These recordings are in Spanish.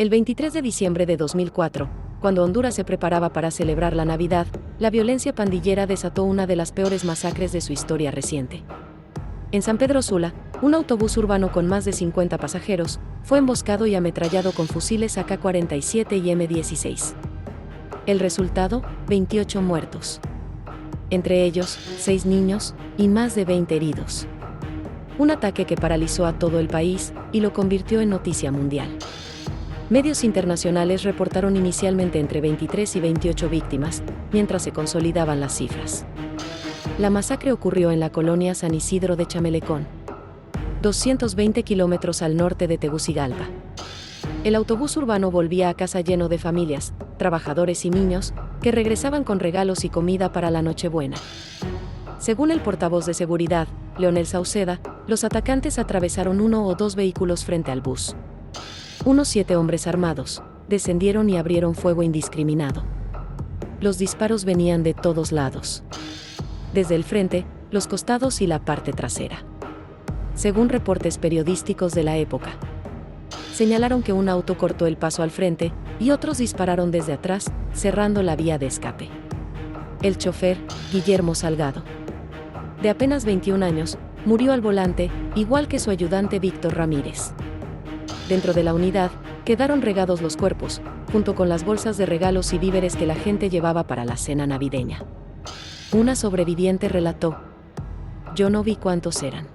El 23 de diciembre de 2004, cuando Honduras se preparaba para celebrar la Navidad, la violencia pandillera desató una de las peores masacres de su historia reciente. En San Pedro Sula, un autobús urbano con más de 50 pasajeros fue emboscado y ametrallado con fusiles AK-47 y M16. El resultado, 28 muertos. Entre ellos, 6 niños y más de 20 heridos. Un ataque que paralizó a todo el país y lo convirtió en noticia mundial. Medios internacionales reportaron inicialmente entre 23 y 28 víctimas, mientras se consolidaban las cifras. La masacre ocurrió en la colonia San Isidro de Chamelecón, 220 kilómetros al norte de Tegucigalpa. El autobús urbano volvía a casa lleno de familias, trabajadores y niños, que regresaban con regalos y comida para la Nochebuena. Según el portavoz de seguridad, Leonel Sauceda, los atacantes atravesaron 1 o 2 vehículos frente al bus. Unos 7 hombres armados descendieron y abrieron fuego indiscriminado. Los disparos venían de todos lados. Desde el frente, los costados y la parte trasera. Según reportes periodísticos de la época, señalaron que un auto cortó el paso al frente y otros dispararon desde atrás, cerrando la vía de escape. El chofer, Guillermo Salgado, de apenas 21 años, murió al volante, igual que su ayudante Víctor Ramírez. Dentro de la unidad, quedaron regados los cuerpos, junto con las bolsas de regalos y víveres que la gente llevaba para la cena navideña. Una sobreviviente relató: "Yo no vi cuántos eran.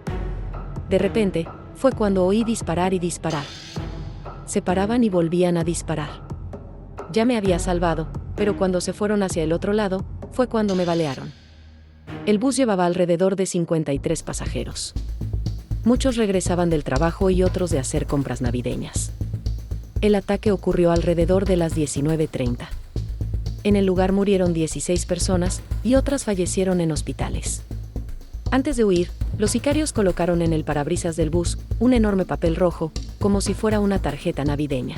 De repente, fue cuando oí disparar y disparar. Se paraban y volvían a disparar. Ya me había salvado, pero cuando se fueron hacia el otro lado, fue cuando me balearon". El bus llevaba alrededor de 53 pasajeros. Muchos regresaban del trabajo y otros de hacer compras navideñas. El ataque ocurrió alrededor de las 19:30. En el lugar murieron 16 personas y otras fallecieron en hospitales. Antes de huir, los sicarios colocaron en el parabrisas del bus un enorme papel rojo, como si fuera una tarjeta navideña.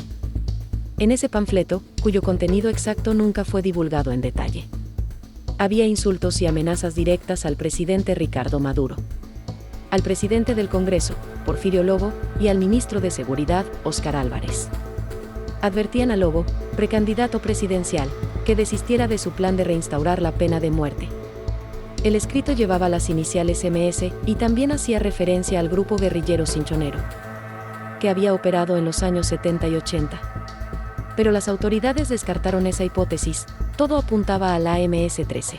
En ese panfleto, cuyo contenido exacto nunca fue divulgado en detalle, había insultos y amenazas directas al presidente Ricardo Maduro, al presidente del Congreso, Porfirio Lobo, y al ministro de Seguridad, Óscar Álvarez. Advertían a Lobo, precandidato presidencial, que desistiera de su plan de reinstaurar la pena de muerte. El escrito llevaba las iniciales MS y también hacía referencia al grupo guerrillero Cinchonero, que había operado en los años 70 y 80. Pero las autoridades descartaron esa hipótesis, todo apuntaba a la MS-13.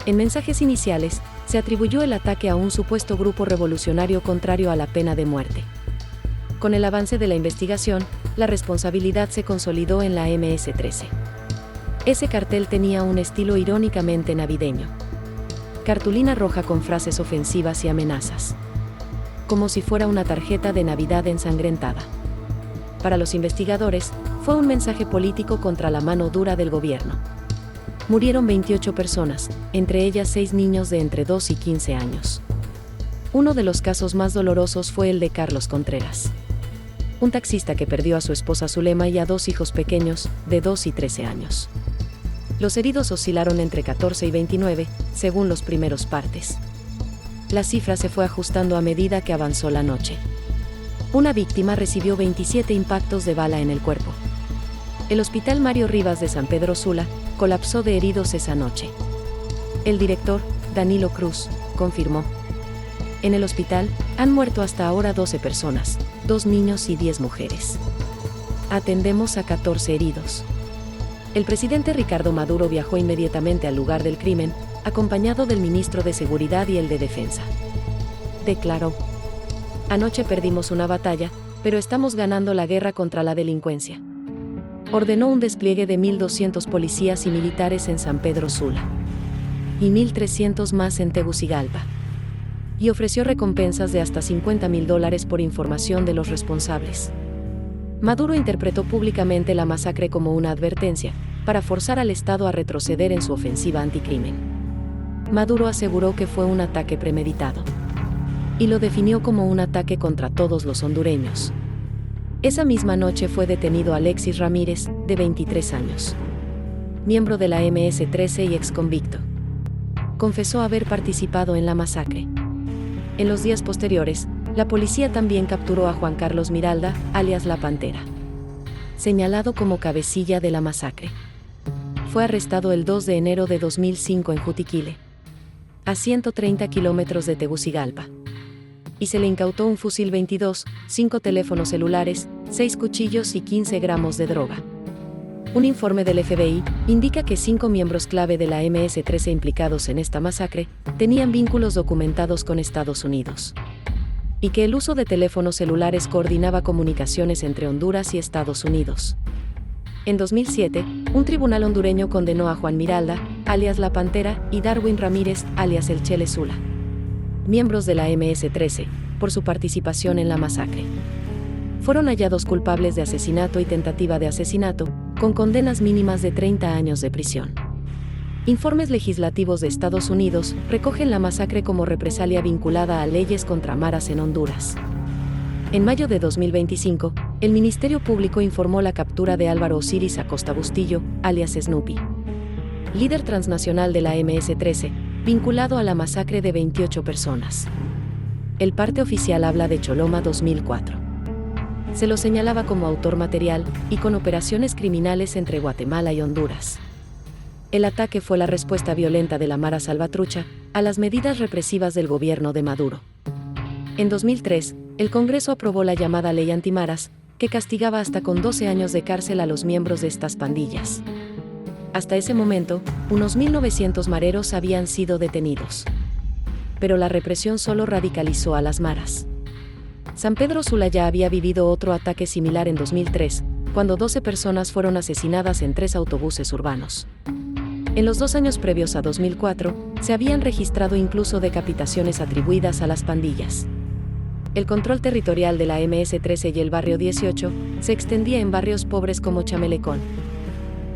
En mensajes iniciales, se atribuyó el ataque a un supuesto grupo revolucionario contrario a la pena de muerte. Con el avance de la investigación, la responsabilidad se consolidó en la MS-13. Ese cartel tenía un estilo irónicamente navideño. Cartulina roja con frases ofensivas y amenazas. Como si fuera una tarjeta de Navidad ensangrentada. Para los investigadores, fue un mensaje político contra la mano dura del gobierno. Murieron 28 personas, entre ellas 6 niños de entre 2 y 15 años. Uno de los casos más dolorosos fue el de Carlos Contreras, un taxista que perdió a su esposa Zulema y a 2 hijos pequeños, de 2 y 13 años. Los heridos oscilaron entre 14 y 29, según los primeros partes. La cifra se fue ajustando a medida que avanzó la noche. Una víctima recibió 27 impactos de bala en el cuerpo. El Hospital Mario Rivas de San Pedro Sula colapsó de heridos esa noche. El director, Danilo Cruz, confirmó: "En el hospital han muerto hasta ahora 12 personas, 2 niños y 10 mujeres. Atendemos a 14 heridos". El presidente Ricardo Maduro viajó inmediatamente al lugar del crimen, acompañado del ministro de Seguridad y el de Defensa. Declaró: "Anoche perdimos una batalla, pero estamos ganando la guerra contra la delincuencia". Ordenó un despliegue de 1.200 policías y militares en San Pedro Sula y 1.300 más en Tegucigalpa, y ofreció recompensas de hasta $50.000 por información de los responsables. Maduro interpretó públicamente la masacre como una advertencia, para forzar al Estado a retroceder en su ofensiva anticrimen. Maduro aseguró que fue un ataque premeditado, y lo definió como un ataque contra todos los hondureños. Esa misma noche fue detenido Alexis Ramírez, de 23 años, miembro de la MS-13 y exconvicto. Confesó haber participado en la masacre. En los días posteriores, la policía también capturó a Juan Carlos Miralda, alias La Pantera. señalado como cabecilla de la masacre. Fue arrestado el 2 de enero de 2005 en Jutiquile, a 130 kilómetros de Tegucigalpa. Y se le incautó un fusil 22, 5 teléfonos celulares, 6 cuchillos y 15 gramos de droga. Un informe del FBI indica que 5 miembros clave de la MS-13 implicados en esta masacre tenían vínculos documentados con Estados Unidos. Y que el uso de teléfonos celulares coordinaba comunicaciones entre Honduras y Estados Unidos. En 2007, un tribunal hondureño condenó a Juan Miralda, alias La Pantera, y Darwin Ramírez, alias El Chele Zula, miembros de la MS-13, por su participación en la masacre. Fueron hallados culpables de asesinato y tentativa de asesinato, con condenas mínimas de 30 años de prisión. Informes legislativos de Estados Unidos recogen la masacre como represalia vinculada a leyes contra maras en Honduras. En mayo de 2025, el Ministerio Público informó la captura de Álvaro Osiris Acosta Bustillo, alias Snoopy, líder transnacional de la MS-13, vinculado a la masacre de 28 personas. El parte oficial habla de Choloma 2004. Se lo señalaba como autor material y con operaciones criminales entre Guatemala y Honduras. El ataque fue la respuesta violenta de la Mara Salvatrucha a las medidas represivas del gobierno de Maduro. En 2003, el Congreso aprobó la llamada Ley Antimaras, que castigaba hasta con 12 años de cárcel a los miembros de estas pandillas. Hasta ese momento, unos 1.900 mareros habían sido detenidos. Pero la represión solo radicalizó a las maras. San Pedro Sula ya había vivido otro ataque similar en 2003, cuando 12 personas fueron asesinadas en 3 autobuses urbanos. En los 2 años previos a 2004, se habían registrado incluso decapitaciones atribuidas a las pandillas. El control territorial de la MS-13 y el barrio 18 se extendía en barrios pobres como Chamelecón,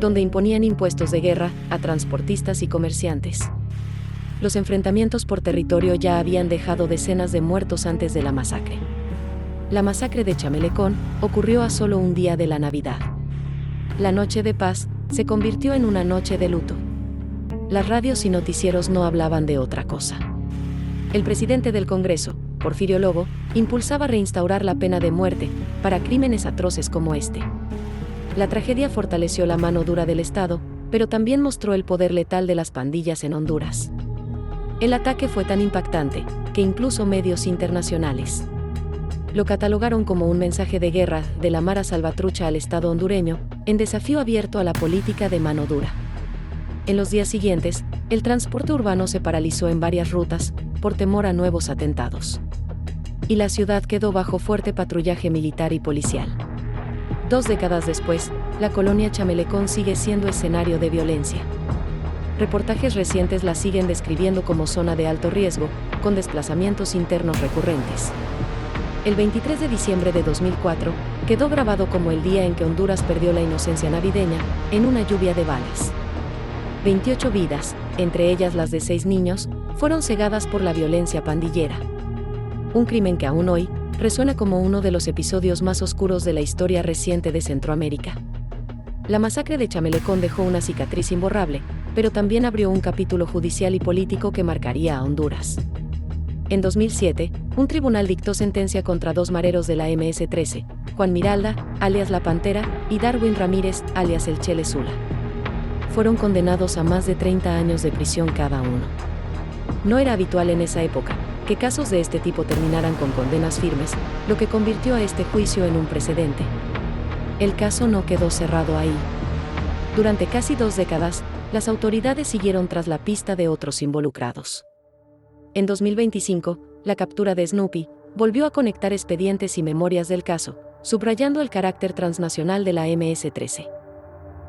donde imponían impuestos de guerra a transportistas y comerciantes. Los enfrentamientos por territorio ya habían dejado decenas de muertos antes de la masacre. La masacre de Chamelecón ocurrió a solo un día de la Navidad. La noche de paz se convirtió en una noche de luto. Las radios y noticieros no hablaban de otra cosa. El presidente del Congreso, Porfirio Lobo, impulsaba reinstaurar la pena de muerte para crímenes atroces como este. La tragedia fortaleció la mano dura del Estado, pero también mostró el poder letal de las pandillas en Honduras. El ataque fue tan impactante que incluso medios internacionales lo catalogaron como un mensaje de guerra de la Mara Salvatrucha al Estado hondureño, en desafío abierto a la política de mano dura. En los días siguientes, el transporte urbano se paralizó en varias rutas, por temor a nuevos atentados. Y la ciudad quedó bajo fuerte patrullaje militar y policial. 2 décadas después, la colonia Chamelecón sigue siendo escenario de violencia. Reportajes recientes la siguen describiendo como zona de alto riesgo, con desplazamientos internos recurrentes. El 23 de diciembre de 2004, quedó grabado como el día en que Honduras perdió la inocencia navideña, en una lluvia de balas. 28 vidas, entre ellas las de 6 niños, fueron cegadas por la violencia pandillera. Un crimen que aún hoy resuena como uno de los episodios más oscuros de la historia reciente de Centroamérica. La masacre de Chamelecón dejó una cicatriz imborrable, pero también abrió un capítulo judicial y político que marcaría a Honduras. En 2007, un tribunal dictó sentencia contra 2 mareros de la MS-13, Juan Miralda, alias La Pantera, y Darwin Ramírez, alias El Chele Zula. Fueron condenados a más de 30 años de prisión cada uno. No era habitual en esa época que casos de este tipo terminaran con condenas firmes, lo que convirtió a este juicio en un precedente. El caso no quedó cerrado ahí. Durante casi 2 décadas, las autoridades siguieron tras la pista de otros involucrados. En 2025, la captura de Snoopy volvió a conectar expedientes y memorias del caso, subrayando el carácter transnacional de la MS-13.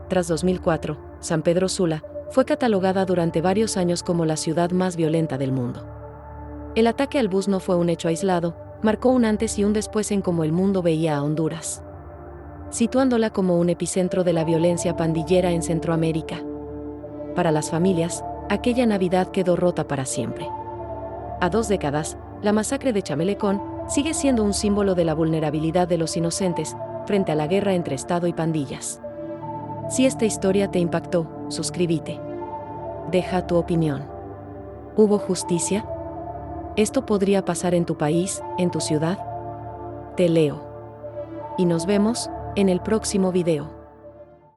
Tras 2004, San Pedro Sula fue catalogada durante varios años como la ciudad más violenta del mundo. El ataque al bus no fue un hecho aislado, marcó un antes y un después en cómo el mundo veía a Honduras, situándola como un epicentro de la violencia pandillera en Centroamérica. Para las familias, aquella Navidad quedó rota para siempre. A 2 décadas, la masacre de Chamelecón sigue siendo un símbolo de la vulnerabilidad de los inocentes frente a la guerra entre Estado y pandillas. Si esta historia te impactó, suscríbete. Deja tu opinión. ¿Hubo justicia? ¿Esto podría pasar en tu país, en tu ciudad? Te leo. Y nos vemos En el próximo video.